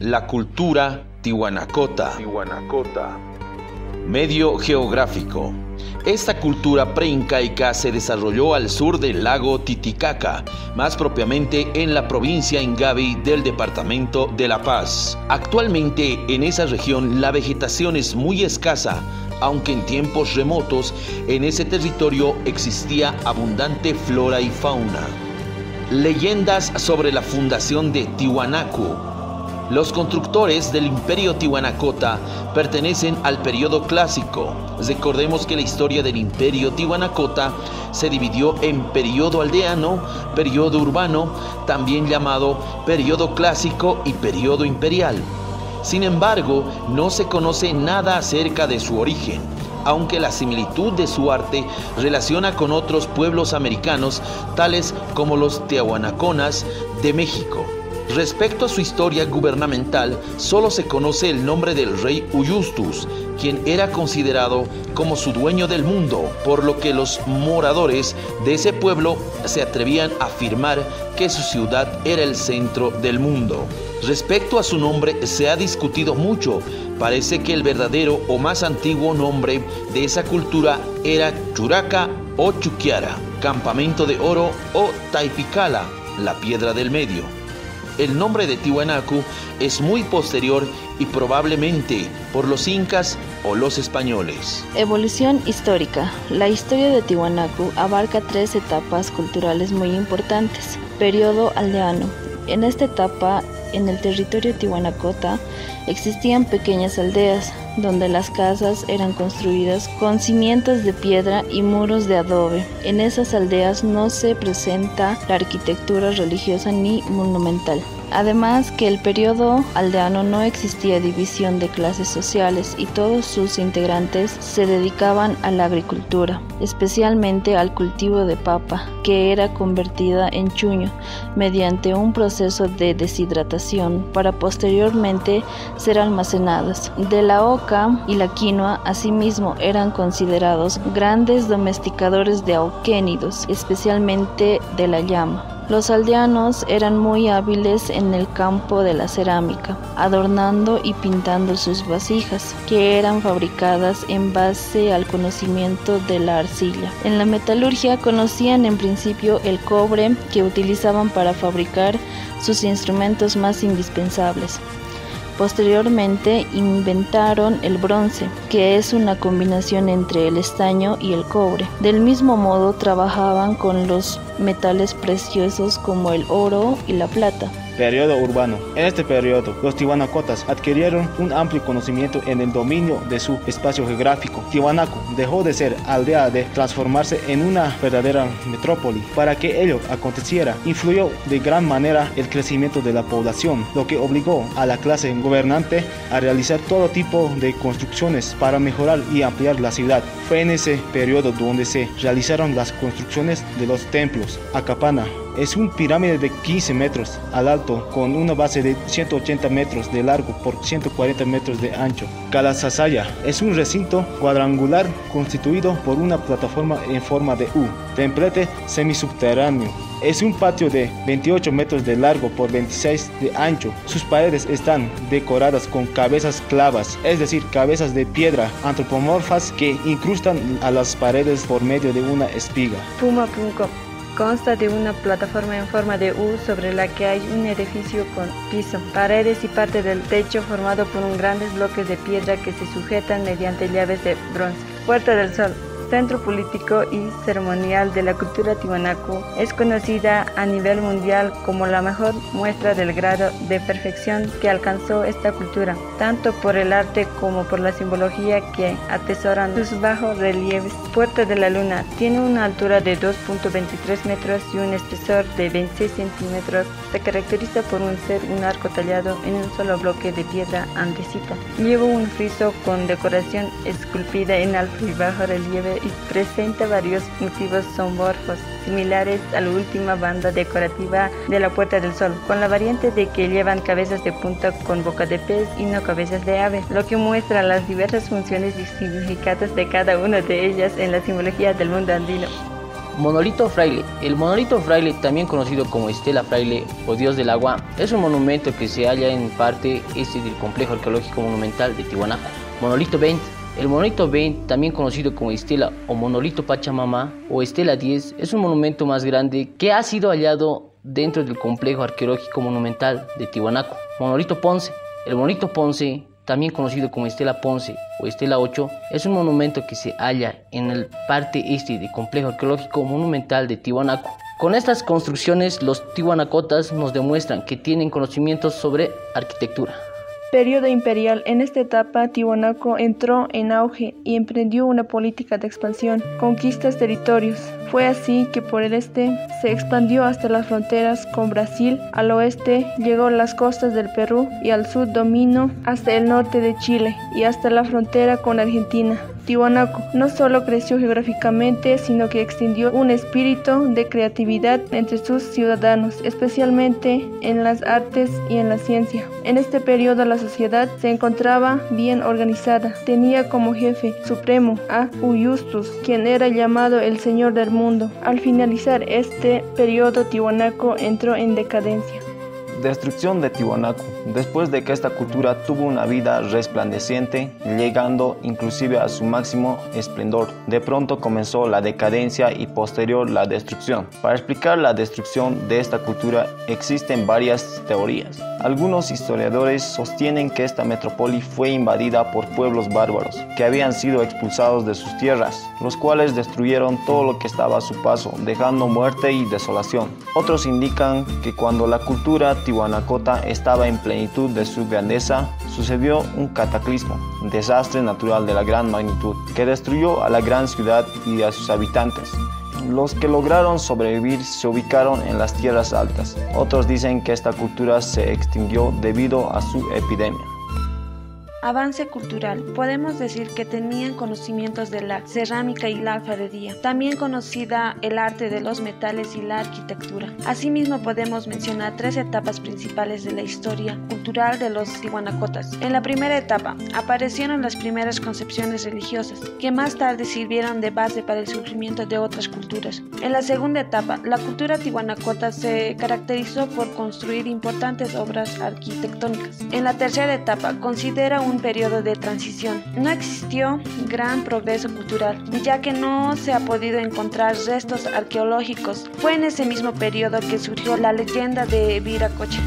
La cultura tihuanacota. Medio geográfico. Esta cultura preincaica se desarrolló al sur del lago Titicaca, más propiamente en la provincia Ingavi del departamento de La Paz. Actualmente en esa región la vegetación es muy escasa, aunque en tiempos remotos en ese territorio existía abundante flora y fauna. Leyendas sobre la fundación de Tiwanaku. Los constructores del Imperio Tihuanacota pertenecen al periodo clásico. Recordemos que la historia del Imperio Tihuanacota se dividió en periodo aldeano, periodo urbano, también llamado periodo clásico y periodo imperial. Sin embargo, no se conoce nada acerca de su origen, aunque la similitud de su arte relaciona con otros pueblos americanos, tales como los tiahuanaconas de México. Respecto a su historia gubernamental, solo se conoce el nombre del rey Uyustus, quien era considerado como su dueño del mundo, por lo que los moradores de ese pueblo se atrevían a afirmar que su ciudad era el centro del mundo. Respecto a su nombre se ha discutido mucho. Parece que el verdadero o más antiguo nombre de esa cultura era Churaca o Chuquiara, campamento de oro, o Taipicala, la piedra del medio. El nombre de Tiwanaku es muy posterior y probablemente por los incas o los españoles. Evolución histórica. La historia de Tiwanaku abarca 3 etapas culturales muy importantes. Periodo aldeano. En esta etapa, en el territorio tihuanacota, existían pequeñas aldeas, donde las casas eran construidas con cimientos de piedra y muros de adobe. En esas aldeas no se presenta la arquitectura religiosa ni monumental. Además que el periodo aldeano no existía división de clases sociales y todos sus integrantes se dedicaban a la agricultura, especialmente al cultivo de papa, que era convertida en chuño mediante un proceso de deshidratación para posteriormente ser almacenadas. De la oca y la quinoa asimismo eran considerados grandes domesticadores de auquénidos, especialmente de la llama. Los aldeanos eran muy hábiles en el campo de la cerámica, adornando y pintando sus vasijas, que eran fabricadas en base al conocimiento de la arcilla. En la metalurgia conocían en principio el cobre, que utilizaban para fabricar sus instrumentos más indispensables. Posteriormente inventaron el bronce, que es una combinación entre el estaño y el cobre. Del mismo modo trabajaban con los metales preciosos como el oro y la plata. Periodo urbano. En este periodo, los tihuanacotas adquirieron un amplio conocimiento en el dominio de su espacio geográfico. Tiwanaku dejó de ser aldea de transformarse en una verdadera metrópoli. Para que ello aconteciera, influyó de gran manera el crecimiento de la población, lo que obligó a la clase gobernante a realizar todo tipo de construcciones para mejorar y ampliar la ciudad. Fue en ese periodo donde se realizaron las construcciones de los templos. Acapana es un pirámide de 15 metros al alto con una base de 180 metros de largo por 140 metros de ancho. Kalasasaya es un recinto cuadrangular constituido por una plataforma en forma de U. Templete semisubterráneo. Es un patio de 28 metros de largo por 26 de ancho. Sus paredes están decoradas con cabezas clavas, es decir, cabezas de piedra antropomorfas que incrustan a las paredes por medio de una espiga. Puma.com consta de una plataforma en forma de U sobre la que hay un edificio con piso, paredes y parte del techo formado por grandes bloques de piedra que se sujetan mediante llaves de bronce. Puerta del Sol, centro político y ceremonial de la cultura tiwanaku, es conocida a nivel mundial como la mejor muestra del grado de perfección que alcanzó esta cultura, tanto por el arte como por la simbología que atesoran sus bajos relieves. Puerta de la Luna tiene una altura de 2.23 metros y un espesor de 26 centímetros. Se caracteriza por ser un arco tallado en un solo bloque de piedra andesita. Lleva un friso con decoración esculpida en alto y bajo relieve y presenta varios motivos zoomorfos similares a la última banda decorativa de la Puerta del Sol, con la variante de que llevan cabezas de punta con boca de pez y no cabezas de ave, lo que muestra las diversas funciones y significados de cada una de ellas en la simbología del mundo andino. Monolito Fraile. El monolito Fraile, también conocido como Estela Fraile o Dios del Agua, es un monumento que se halla en parte este del complejo arqueológico monumental de Tiwanaku. Monolito 20. El monolito 20, también conocido como Estela o monolito Pachamama o Estela 10, es un monumento más grande que ha sido hallado dentro del complejo arqueológico monumental de Tiwanaku. Monolito Ponce. El monolito Ponce, también conocido como Estela Ponce o Estela 8, es un monumento que se halla en el parte este del complejo arqueológico monumental de Tiwanaku. Con estas construcciones, los tiwanacotas nos demuestran que tienen conocimientos sobre arquitectura. Periodo imperial. En esta etapa, Tiwanaku entró en auge y emprendió una política de expansión, conquistas territorios. Fue así que por el este se expandió hasta las fronteras con Brasil, al oeste llegó a las costas del Perú y al sur dominó hasta el norte de Chile y hasta la frontera con Argentina. Tiwanaku no solo creció geográficamente, sino que extendió un espíritu de creatividad entre sus ciudadanos, especialmente en las artes y en la ciencia. En este periodo la sociedad se encontraba bien organizada. Tenía como jefe supremo a Huyustus, quien era llamado el Señor del Mundo. Al finalizar este periodo, Tiwanaku entró en decadencia. Destrucción de Tiwanaku. Después de que esta cultura tuvo una vida resplandeciente, llegando inclusive a su máximo esplendor, de pronto comenzó la decadencia y posterior la destrucción. Para explicar la destrucción de esta cultura existen varias teorías. Algunos historiadores sostienen que esta metrópoli fue invadida por pueblos bárbaros que habían sido expulsados de sus tierras, los cuales destruyeron todo lo que estaba a su paso, dejando muerte y desolación. Otros indican que cuando la cultura tiwanacota estaba en plenitud de su grandeza, sucedió un cataclismo, un desastre natural de la gran magnitud, que destruyó a la gran ciudad y a sus habitantes. Los que lograron sobrevivir se ubicaron en las tierras altas. Otros dicen que esta cultura se extinguió debido a su epidemia. Avance cultural. Podemos decir que tenían conocimientos de la cerámica y la alfarería. También conocida el arte de los metales y la arquitectura. Asimismo podemos mencionar 3 etapas principales de la historia cultural de los tiwanacotas. En la primera etapa aparecieron las primeras concepciones religiosas, que más tarde sirvieron de base para el surgimiento de otras culturas. En la segunda etapa, la cultura tiwanacota se caracterizó por construir importantes obras arquitectónicas. En la tercera etapa, considera un periodo de transición. No existió gran progreso cultural, ya que no se ha podido encontrar restos arqueológicos. Fue en ese mismo periodo que surgió la leyenda de Viracocha.